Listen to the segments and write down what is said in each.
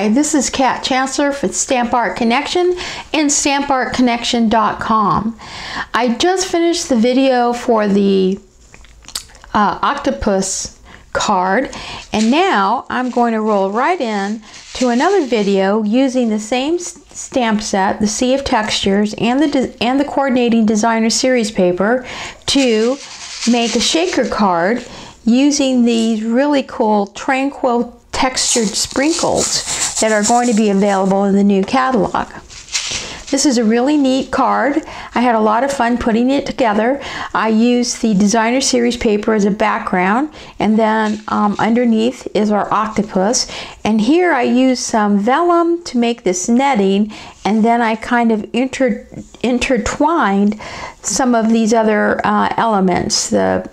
Hi, this is Kat Chancellor for Stamp Art Connection and StampArtConnection.com. I just finished the video for the Octopus card, and now I'm going to roll right in to another video using the same stamp set, the Sea of Textures, and the coordinating designer series paper to make a shaker card using these really cool Tranquil textured sprinkles that are going to be available in the new catalog. This is a really neat card. I had a lot of fun putting it together. I used the designer series paper as a background, and then underneath is our octopus. And here I used some vellum to make this netting, and then I kind of intertwined some of these other elements, the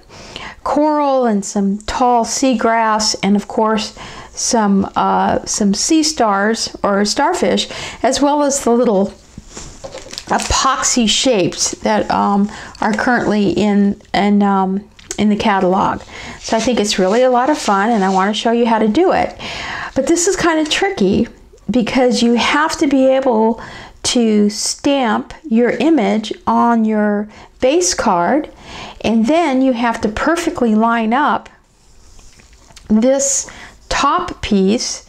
coral and some tall seagrass, and of course some sea stars or starfish, as well as the little epoxy shapes that are currently in the catalog. So I think it's really a lot of fun, and I want to show you how to do it. But this is kind of tricky because you have to be able to stamp your image on your base card, and then you have to perfectly line up this top piece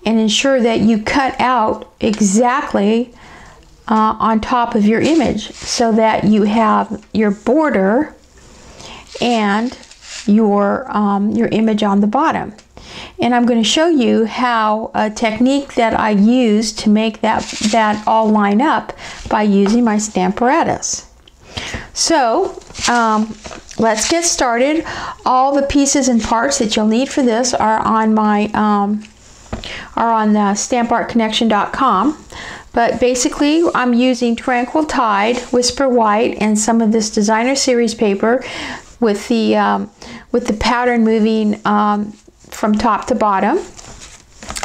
and ensure that you cut out exactly on top of your image so that you have your border and your image on the bottom. And I'm going to show you how a technique that I use to make that all line up by using my Stamparatus. So let's get started. All the pieces and parts that you'll need for this are on my StampArtConnection.com. But basically, I'm using Tranquil Tide, Whisper White, and some of this designer series paper with the pattern moving from top to bottom.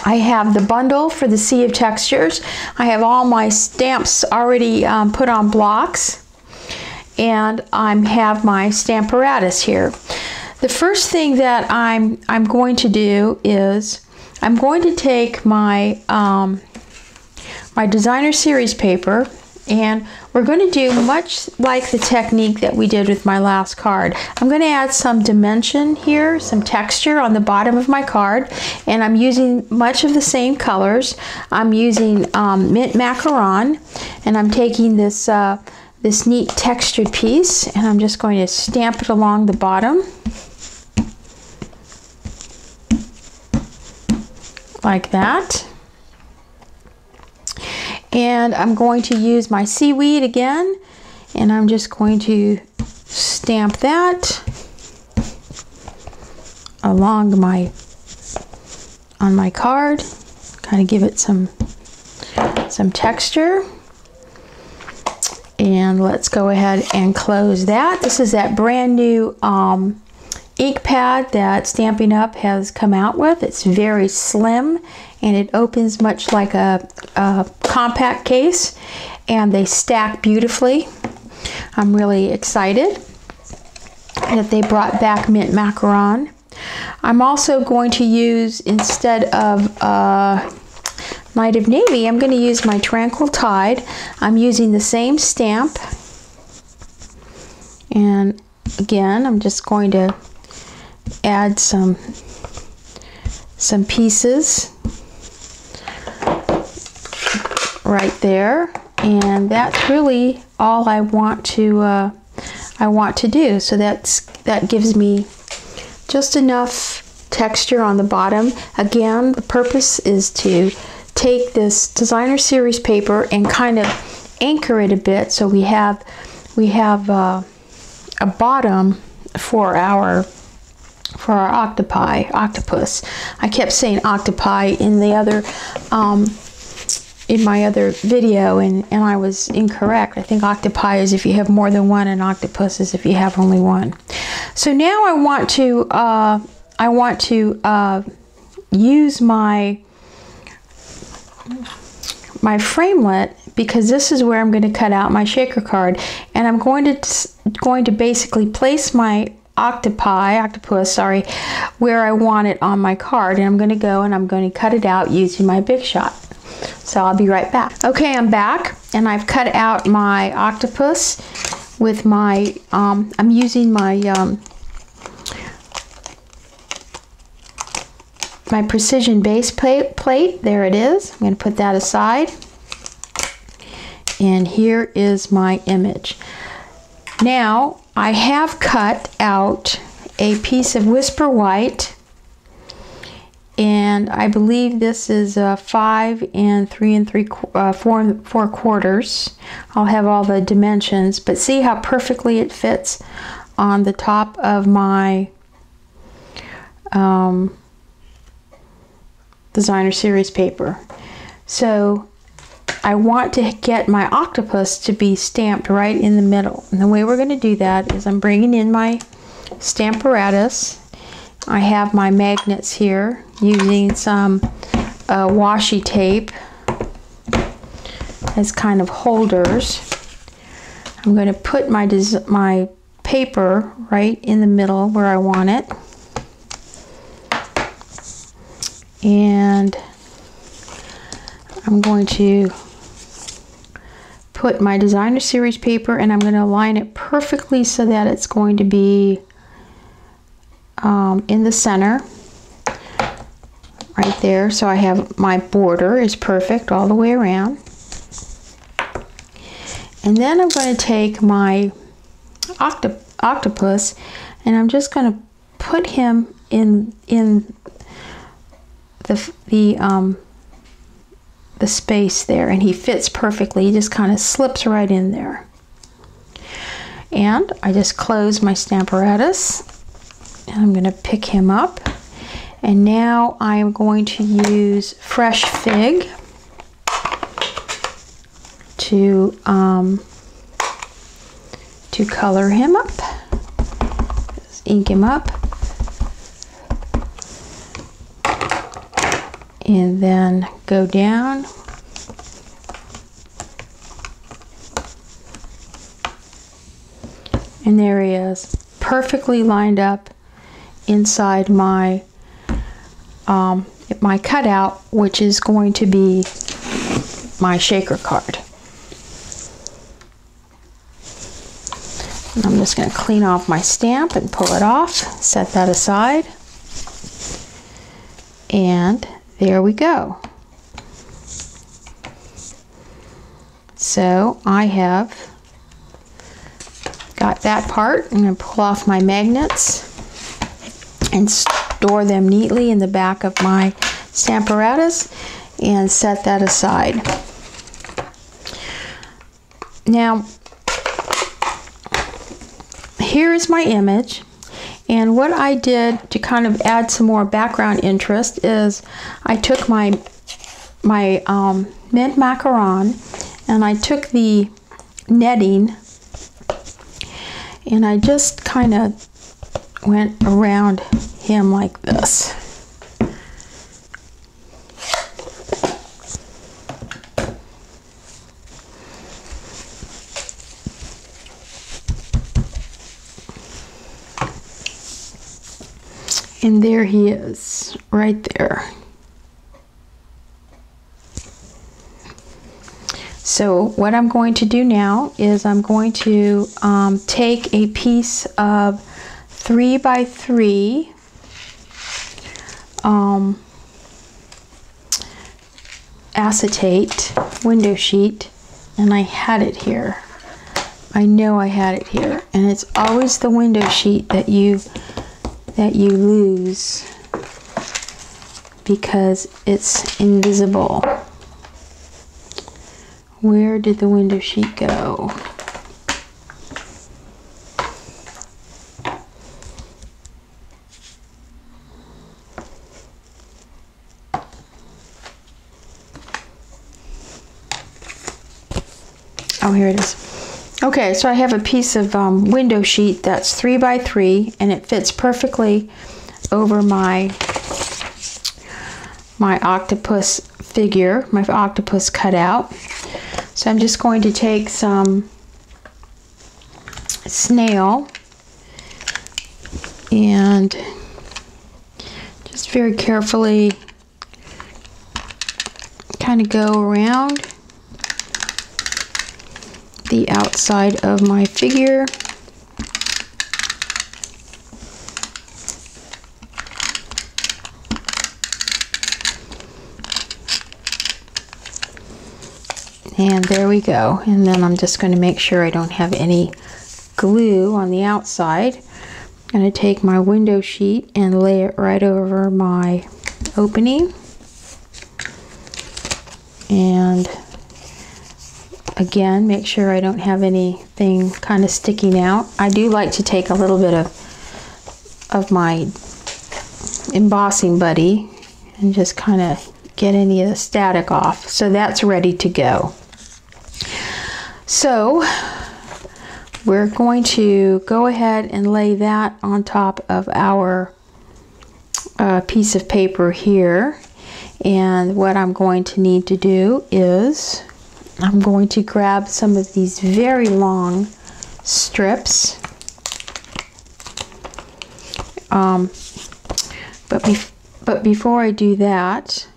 I have the bundle for the Sea of Textures. I have all my stamps already put on blocks, and I have my Stamparatus here. The first thing that I'm going to do is I'm going to take my my designer series paper, and we're going to do much like the technique that we did with my last card. I'm going to add some dimension here, some texture on the bottom of my card, and I'm using much of the same colors. I'm using mint macaron, and I'm taking this this neat textured piece, and I'm just going to stamp it along the bottom like that. And I'm going to use my seaweed again, and I'm just going to stamp that along on my card, kind of give it some texture. And let's go ahead and close that. This is that brand new ink pad that Stampin' Up! Has come out with. It's very slim, and it opens much like a compact case, and they stack beautifully. I'm really excited that they brought back mint macaron. I'm also going to use, instead of Light of Navy, I'm going to use my Tranquil Tide. I'm using the same stamp, and again I'm just going to add some pieces right there, and that's really all I want to do. So that gives me just enough texture on the bottom. Again, the purpose is to take this designer series paper and kind of anchor it a bit, so we have a bottom for our octopus. I kept saying octopi in the other in my other video, and I was incorrect. I think octopi is if you have more than one, and octopus is if you have only one. So now I want to use my framelit, because this is where I'm going to cut out my shaker card, and I'm going to basically place my octopus, sorry, where I want it on my card. And I'm going to go and I'm going to cut it out using my Big Shot. So I'll be right back. Okay, I'm back and I've cut out my octopus with my, I'm using my, my precision base plate. There it is. I'm going to put that aside. And here is my image. Now I have cut out a piece of Whisper White, and I believe this is 5 and 4 quarters. I'll have all the dimensions, but see how perfectly it fits on the top of my designer series paper. So I want to get my octopus to be stamped right in the middle. And the way we're going to do that is I'm bringing in my stamparatus. I have my magnets here using some washi tape as kind of holders. I'm going to put my paper right in the middle where I want it. And I'm going to put my designer series paper and I'm going to align it perfectly so that it's going to be in the center right there. So I have my border is perfect all the way around. And then I'm going to take my octopus and I'm just going to put him in the space there, and he fits perfectly. He just kind of slips right in there. And I just close my stamparatus and I'm going to pick him up, and now I am going to use fresh fig to color him up. Just ink him up. And then go down and there he is, perfectly lined up inside my my cutout, which is going to be my shaker card. And I'm just going to clean off my stamp and pull it off, set that aside, and there we go. So I have got that part. I'm going to pull off my magnets and store them neatly in the back of my stamparatus and set that aside. Now, here is my image. And what I did to kind of add some more background interest is I took my mint macaron and I took the netting and I just kind of went around him like this. And there he is, right there. So what I'm going to do now is I'm going to take a piece of 3x3 acetate window sheet, and I had it here. I know I had it here, and it's always the window sheet that you lose because it's invisible. Where did the window sheet go? Oh, here it is. Okay, so I have a piece of window sheet that's 3x3 and it fits perfectly over my octopus figure, my octopus cutout. So I'm just going to take some snail and just very carefully kind of go around the outside of my figure. And there we go. And then I'm just going to make sure I don't have any glue on the outside. I'm going to take my window sheet and lay it right over my opening. And again, make sure I don't have anything kind of sticking out. I do like to take a little bit of my embossing buddy and just kind of get any of the static off. So that's ready to go. So we're going to go ahead and lay that on top of our piece of paper here. And what I'm going to need to do is I'm going to grab some of these very long strips. But before I do that,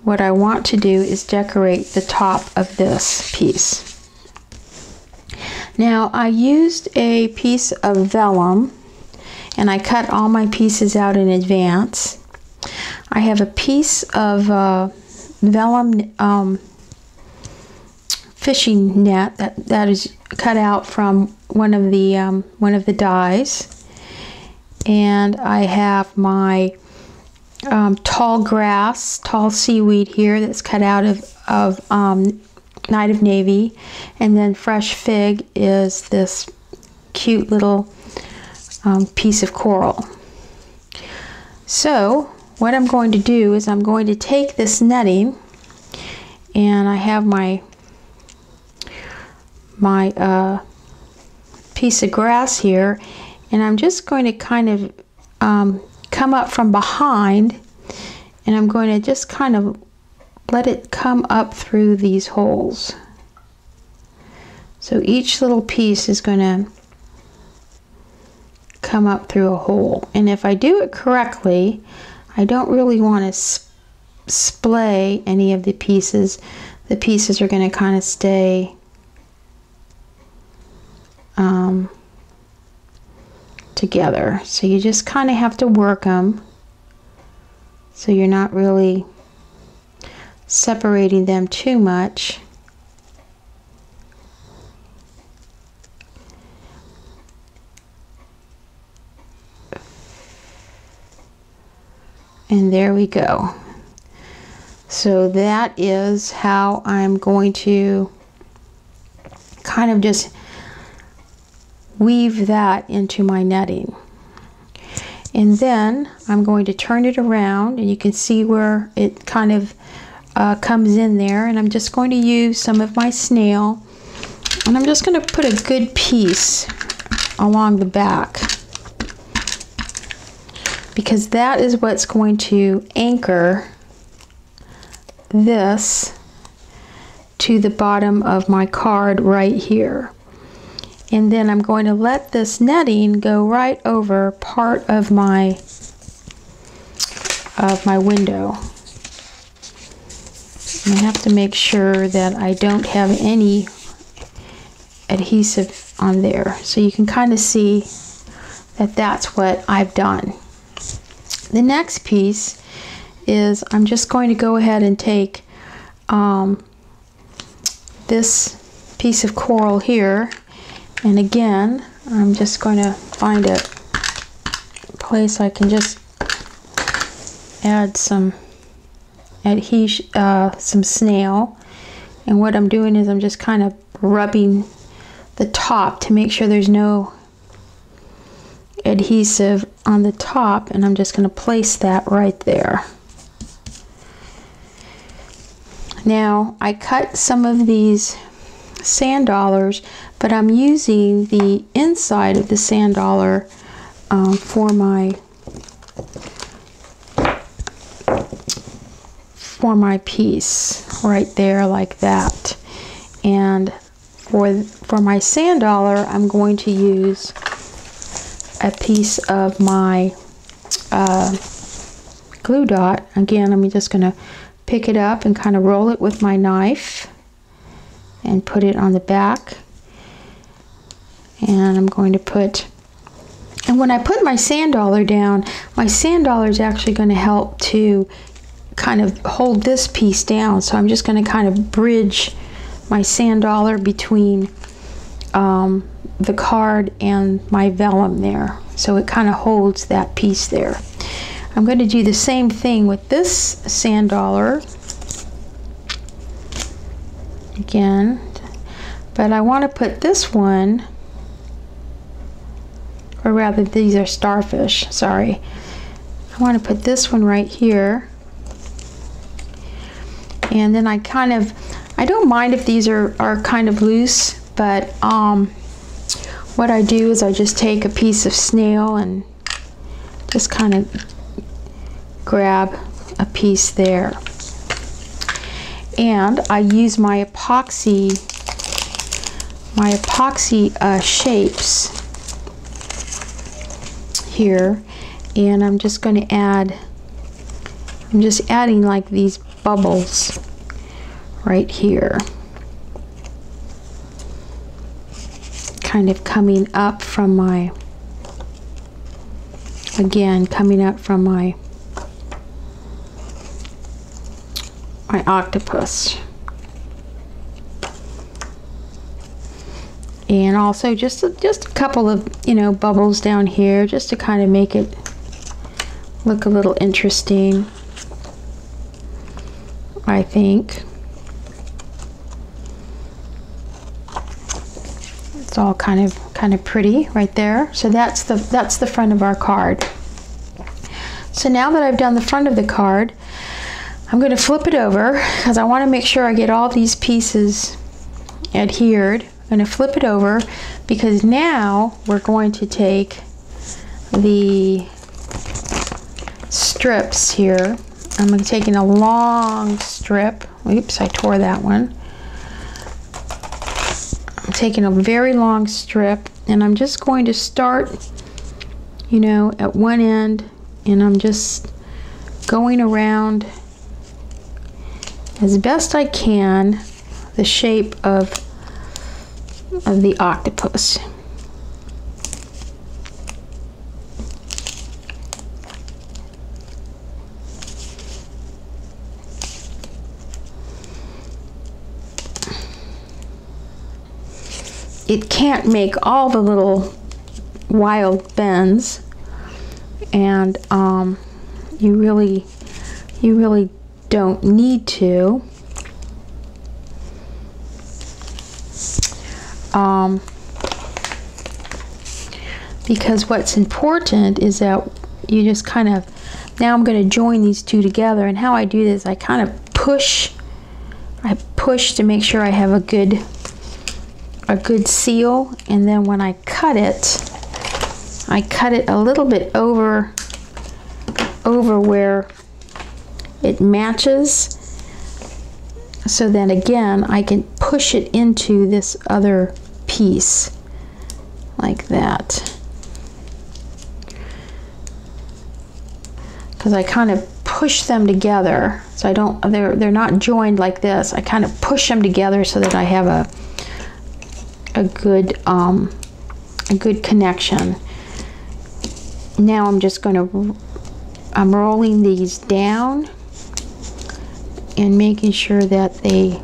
what I want to do is decorate the top of this piece. Now, I used a piece of vellum, and I cut all my pieces out in advance. I have a piece of vellum fishing net that is cut out from one of the dies, and I have my tall seaweed here that's cut out of Night of Navy, and then fresh fig is this cute little piece of coral. So what I'm going to do is I'm going to take this netting, and I have my piece of grass here, and I'm just going to kind of come up from behind, and I'm going to just kind of let it come up through these holes. So each little piece is going to come up through a hole, and if I do it correctly, I don't really want to splay any of the pieces. The pieces are going to kind of stay together. So you just kind of have to work them so you're not really separating them too much. And there we go. So that is how I'm going to kind of just weave that into my netting. And then I'm going to turn it around, and you can see where it kind of comes in there, and I'm just going to use some of my snail, and I'm just going to put a good piece along the back, because that is what's going to anchor this to the bottom of my card right here. And then I'm going to let this netting go right over part of my window. And I have to make sure that I don't have any adhesive on there. So you can kind of see that that's what I've done. The next piece is I'm just going to go ahead and take this piece of coral here, and again I'm just going to find a place I can just add some adhesion, some snail, and what I'm doing is I'm just kind of rubbing the top to make sure there's no adhesive on the top, and I'm just going to place that right there. Now I cut some of these sand dollars, but I'm using the inside of the sand dollar for my piece right there, like that. And for my sand dollar, I'm going to use a piece of my glue dot. Again, I'm just going to pick it up and kind of roll it with my knife and put it on the back. And I'm going to put, and when I put my sand dollar down, my sand dollar is actually going to help to kind of hold this piece down. So I'm just going to kind of bridge my sand dollar between the card and my vellum there. So it kind of holds that piece there. I'm going to do the same thing with this sand dollar. Again, but I want to put this one, or rather these are starfish, sorry. I want to put this one right here. And then I don't mind if these are kind of loose, but what I do is I just take a piece of snail and just kind of grab a piece there. And I use my epoxy shapes here, and I'm just going to add, I'm just adding like these bubbles right here, kind of coming up from my, again, coming up from my octopus. And also just a couple of, you know, bubbles down here just to kind of make it look a little interesting, I think. It's all kind of pretty right there. So that's the front of our card. So now that I've done the front of the card, I'm going to flip it over because I want to make sure I get all these pieces adhered. I'm going to flip it over because now we're going to take the strips here. I'm taking a long strip. Oops, I tore that one. I'm taking a very long strip, and I'm just going to start, you know, at one end, and I'm just going around as best I can the shape of the octopus. It can't make all the little wild bends, and you really don't need to. Because what's important is that you just kind of, now I'm going to join these two together, and how I do this, I kind of push to make sure I have a good seal, and then when I cut it a little bit over where it matches, so then again I can push it into this other piece like that, because I kind of push them together, so I don't, they're not joined like this. I kind of push them together so that I have a good connection. Now I'm just I'm rolling these down and making sure that they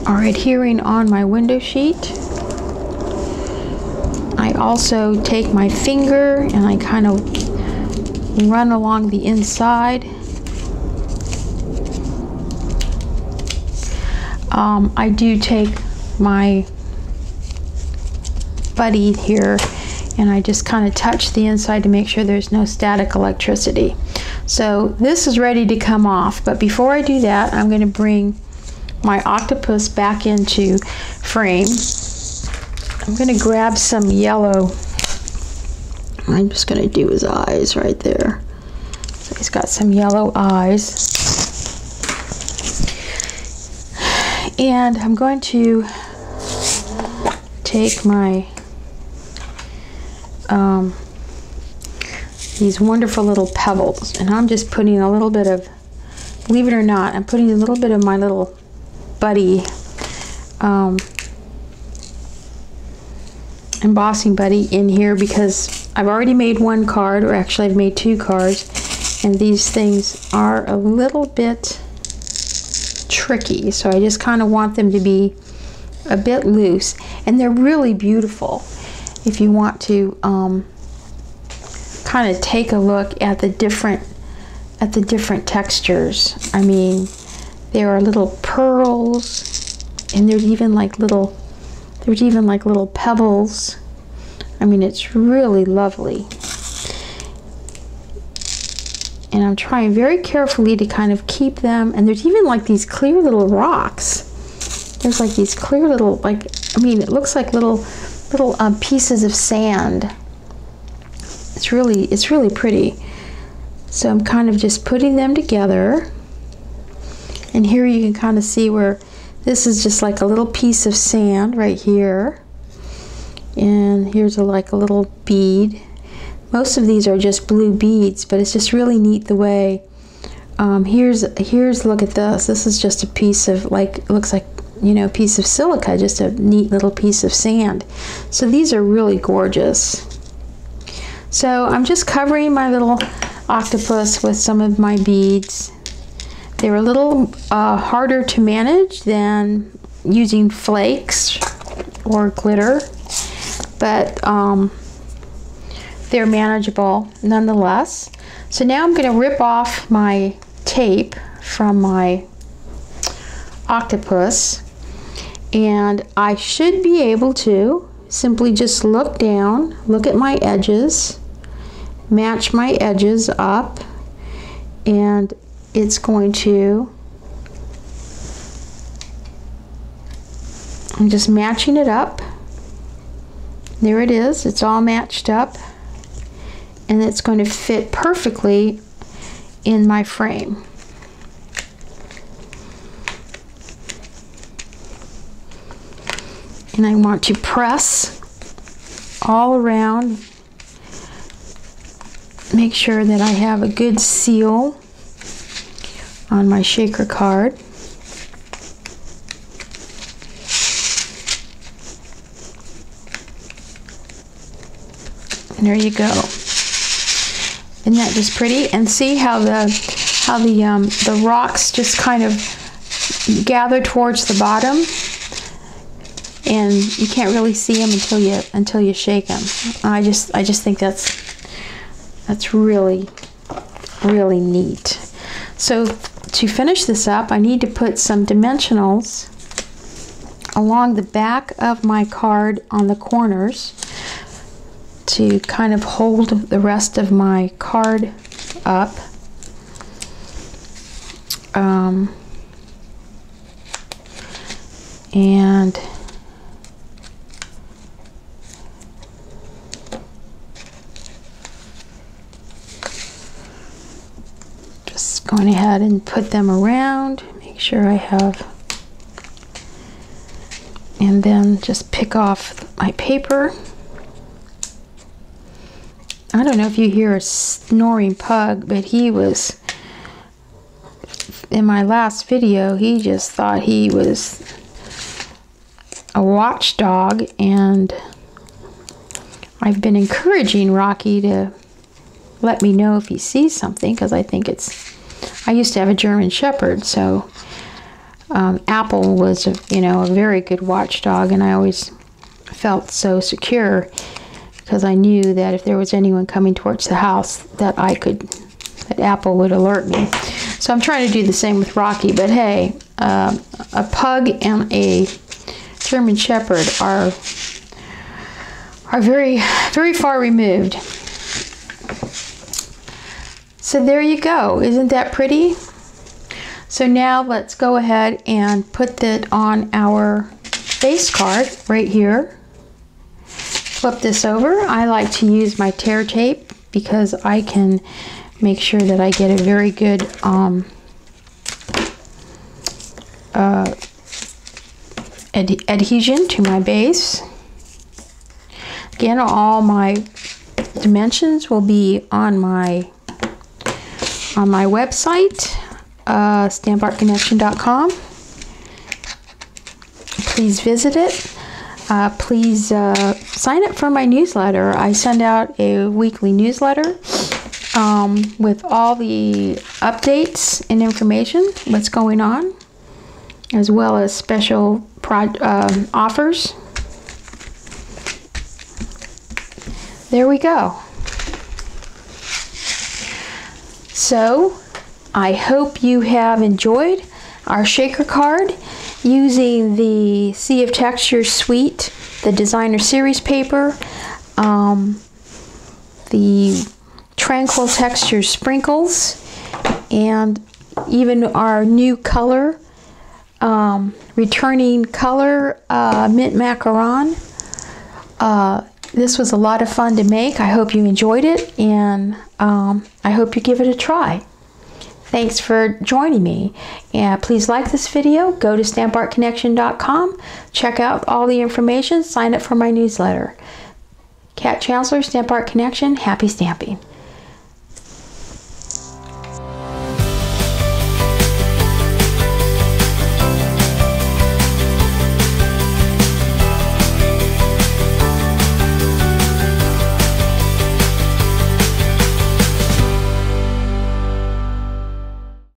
are adhering on my window sheet. I also take my finger and I kind of run along the inside. I do take my buddy here and I just kind of touch the inside to make sure there's no static electricity. So this is ready to come off, but before I do that, I'm going to bring my octopus back into frame. I'm going to grab some yellow. I'm just going to do his eyes right there. So he's got some yellow eyes. And I'm going to take my these wonderful little pebbles, and I'm just putting a little bit of, believe it or not, I'm putting a little bit of my little buddy, embossing buddy in here because I've already made one card, or actually I've made 2 cards, and these things are a little bit tricky, so I just kind of want them to be a bit loose, and they're really beautiful if you want to kind of take a look at the different textures. I mean, there are little pearls, and there's even like little pebbles. I mean, it's really lovely. And I'm trying very carefully to kind of keep them, and there's even like these clear little rocks. There's like these clear little, like, I mean, it looks like little pieces of sand. It's really pretty. So I'm kind of just putting them together. And here you can kind of see where this is just like a little piece of sand right here. And here's like a little bead. Most of these are just blue beads, but it's just really neat the way. Here's look at this. This is just a piece of, like, it looks like, you know, a piece of silica, just a neat little piece of sand. So these are really gorgeous. So I'm just covering my little octopus with some of my beads. They're a little harder to manage than using flakes or glitter, but they're manageable nonetheless. So now I'm going to rip off my tape from my octopus, and I should be able to simply just look down, look at my edges, match my edges up, and it's going to, I'm just matching it up. There it is, it's all matched up, and it's going to fit perfectly in my frame. And I want to press all around, make sure that I have a good seal on my shaker card. And there you go. Isn't that just pretty? And see how the rocks just kind of gather towards the bottom, and you can't really see them until you shake them. I just think that's really neat. So to finish this up, I need to put some dimensionals along the back of my card on the corners to kind of hold the rest of my card up. And just going ahead and put them around, make sure I have, and then just pick off my paper. I don't know if you hear a snoring pug, but he was, in my last video, he just thought he was a watchdog, and I've been encouraging Rocky to let me know if he sees something, because I think it's, I used to have a German Shepherd, so Apple was a very good watchdog, and I always felt so secure because I knew that if there was anyone coming towards the house, that Apple would alert me. So I'm trying to do the same with Rocky, but hey, a pug and a German Shepherd are very, very far removed. So there you go. Isn't that pretty? So now let's go ahead and put that on our base card right here. Flip this over. I like to use my tear tape because I can make sure that I get a very good adhesion to my base. Again, all my dimensions will be on my website, stampartconnection.com. Please visit it. Please sign up for my newsletter. I send out a weekly newsletter with all the updates and information, what's going on, as well as special offers. There we go. So, I hope you have enjoyed our shaker card using the Sea of Textures suite, the designer series paper, the Tranquil Texture sprinkles, and even our new color, returning color mint macaron. This was a lot of fun to make. I hope you enjoyed it, and I hope you give it a try. Thanks for joining me. And please like this video. Go to stampartconnection.com. Check out all the information. Sign up for my newsletter. Kat Chancellor, Stamp Art Connection. Happy stamping.